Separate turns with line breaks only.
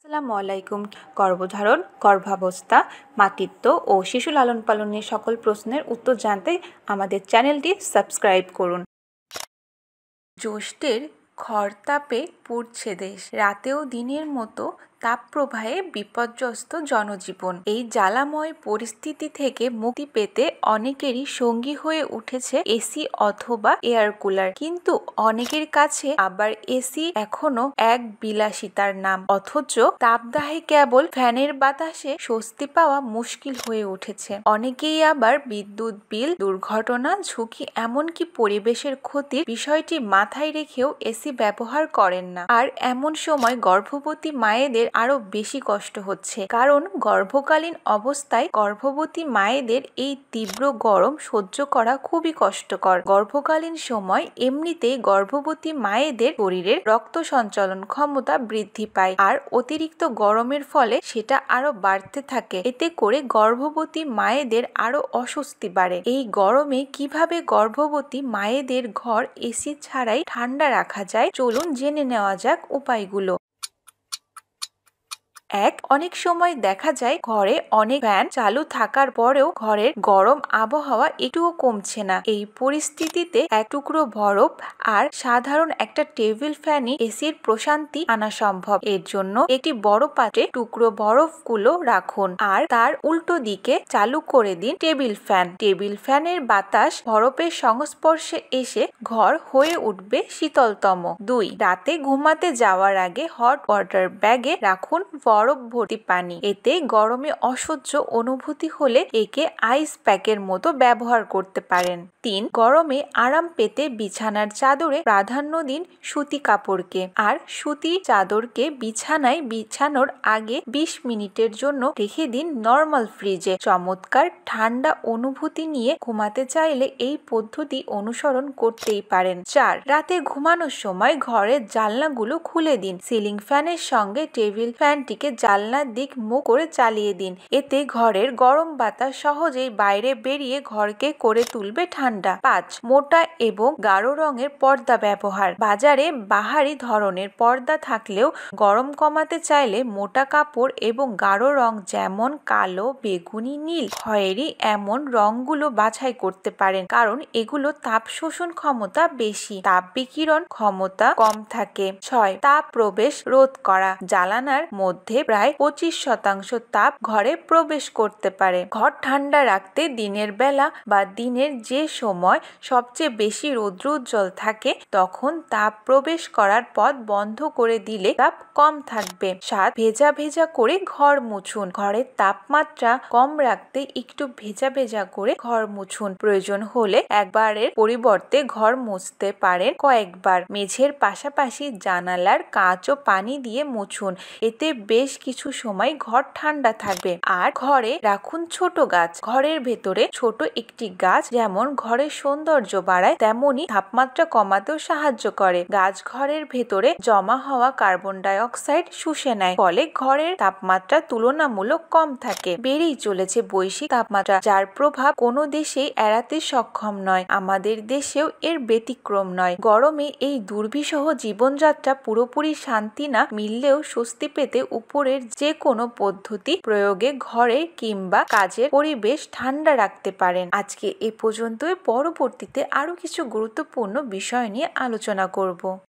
আসসালামু আলাইকুম। গর্ভধারণ, গর্ভাবস্থা, মাতৃত্ব ও শিশু লালন পালনের সকল প্রশ্নের উত্তর জানতে আমাদের চ্যানেলটি সাবস্ক্রাইব করুন। জ্যৈষ্ঠের খরতাপে পুড়ছে দেশ, রাতেও দিনের মতো তাপপ্রবাহে বিপর্যস্ত জনজীবন। এই জ্বালাময় পরিস্থিতি থেকে মুক্তি পেতে অনেকেরই সঙ্গী হয়ে উঠেছে এসি অথবা এয়ার কুলার, কিন্তু অনেকের কাছে আবার এসি এখনো এক বিলাসিতার নাম, অথচ তাপদাহে কেবল ফ্যানের বাতাসে স্বস্তি পাওয়া মুশকিল হয়ে উঠেছে। অনেকেই আবার বিদ্যুৎ বিল, দুর্ঘটনা ঝুঁকি, এমনকি পরিবেশের ক্ষতির বিষয়টি মাথায় রেখেও এসি ব্যবহার করেন না। আর এমন সময় গর্ভবতী মায়েদের আরো বেশি কষ্ট হচ্ছে, কারণ গর্ভকালীন অবস্থায় গর্ভবতী মায়েদের এই তীব্র গরম সহ্য করা খুবই কষ্টকর। গর্ভকালীন সময় এমনিতেই গর্ভবতী মায়েদের শরীরের রক্ত সঞ্চালন ক্ষমতা বৃদ্ধি পায়, আর অতিরিক্ত গরমের ফলে সেটা আরো বাড়তে থাকে। এতে করে গর্ভবতী মায়েদের আরো অস্বস্তি বাড়ে। এই গরমে কিভাবে গর্ভবতী মায়েদের ঘর এসি ছাড়াই ঠান্ডা রাখা যায়, চলুন জেনে নেওয়া যাক উপায়গুলো। অনেক সময় দেখা যায় ঘরে অনেক ফ্যান চালু থাকার পরেও ঘরের গরম আবহাওয়া একটুও কমছে না। এই পরিস্থিতিতে এক টুকরো বরফ আর সাধারণ একটা টেবিল ফ্যানই এসির প্রশান্তি আনা সম্ভব। এর জন্য একটি বড় পাত্রে টুকরো বরফগুলো রাখুন আর তার উল্টো দিকে চালু করে দিন টেবিল ফ্যান। টেবিল ফ্যানের বাতাস বরফের সংস্পর্শে এসে ঘর হয়ে উঠবে শীতলতম। 2. রাতে ঘুমাতে যাওয়ার আগে হট ওয়াটার ব্যাগে রাখুন বরফ ভর্তি পানি। এতে গরমে অসহ্য অনুভূতি হলে একে আইস প্যাকের মতো ব্যবহার করতে পারেন। 3. গরমে আরাম পেতে বিছানার চাদরে প্রাধান্য দিন সুতি কাপড়কে, আর সুতি চাদরকে বিছানায় বিছানোর আগে 20 মিনিটের জন্য রেখে দিন নরমাল ফ্রিজে। চমৎকার ঠান্ডা অনুভূতি নিয়ে ঘুমাতে চাইলে এই পদ্ধতি অনুসরণ করতেই পারেন। 4. রাতে ঘুমানোর সময় ঘরের জানলাগুলো খুলে দিন। সিলিং ফ্যানের সঙ্গে টেবিল ফ্যানটিকে জানলার দিক মুখ করে চালিয়ে দিন। এতে ঘরের গরম বাতাস সহজেই বাইরে বেরিয়ে ঘরকে করে তুলবে ঠান্ডা। 5. মোটা এবং গাঢ় রঙের পর্দা ব্যবহার। বাজারে বাহারি ধরনের পর্দা থাকলেও গরম কমাতে চাইলে মোটা কাপড় এবং গাঢ় রং যেমন কালো, বেগুনি, নীল, খয়েরি এমন রংগুলো বাছাই করতে পারেন, কারণ এগুলো তাপ শোষণ ক্ষমতা বেশি, তাপ বিকিরণ ক্ষমতা কম থাকে। 6. তাপ প্রবেশ রোধ করা। জানালার মধ্যে প্রায় 25% তাপ ঘরে প্রবেশ করতে পারে। ঘর ঠান্ডা রাখতে দিনের বেলা বা দিনের যে সময় সবচেয়ে বেশি রৌদ্র উজ্জ্বল থাকে তখন তাপ প্রবেশ করার পথ বন্ধ করে দিলে তাপ কম থাকবে। 7. ভেজা ভেজা করে ঘর মুছুন। ঘরের তাপমাত্রা কম রাখতে একটু ভেজা ভেজা করে ঘর মুছুন। প্রয়োজন হলে একবারের পরিবর্তে ঘর মুছতে পারেন কয়েকবার। মেঝের পাশাপাশি জানালার কাঁচও পানি দিয়ে মুছুন। এতে বেশ কিছু সময় ঘর ঠান্ডা থাকবে। আর ঘরে রাখুন ছোট গাছ। ঘরের ভেতরে ছোট একটি গাছ যেমন ঘরের সৌন্দর্য বাড়ায়, তেমনি তাপমাত্রা কমাতেও সাহায্য করে। গাছ ঘরের ভেতরে জমা হওয়া কার্বন ডাই অক্সাইড শুষে নেয়, ফলে ঘরের তাপমাত্রা তুলনামূলক কম থাকে। বেড়েই চলেছে বৈশ্বিক তাপমাত্রা, যার প্রভাব কোনো দেশেই এড়াতে সক্ষম নয়। আমাদের দেশেও এর ব্যতিক্রম নয়। গরমে এই দুর্বিষহ জীবনযাত্রা পুরোপুরি শান্তি না মিললেও স্বস্তি পেতে উপরের যে কোনো পদ্ধতি প্রয়োগে ঘরে কিংবা কাজের পরিবেশ ঠান্ডা রাখতে পারেন। আজকে এ পর্যন্তই। পরবর্তীতে আরো কিছু গুরুত্বপূর্ণ বিষয় নিয়ে আলোচনা করব।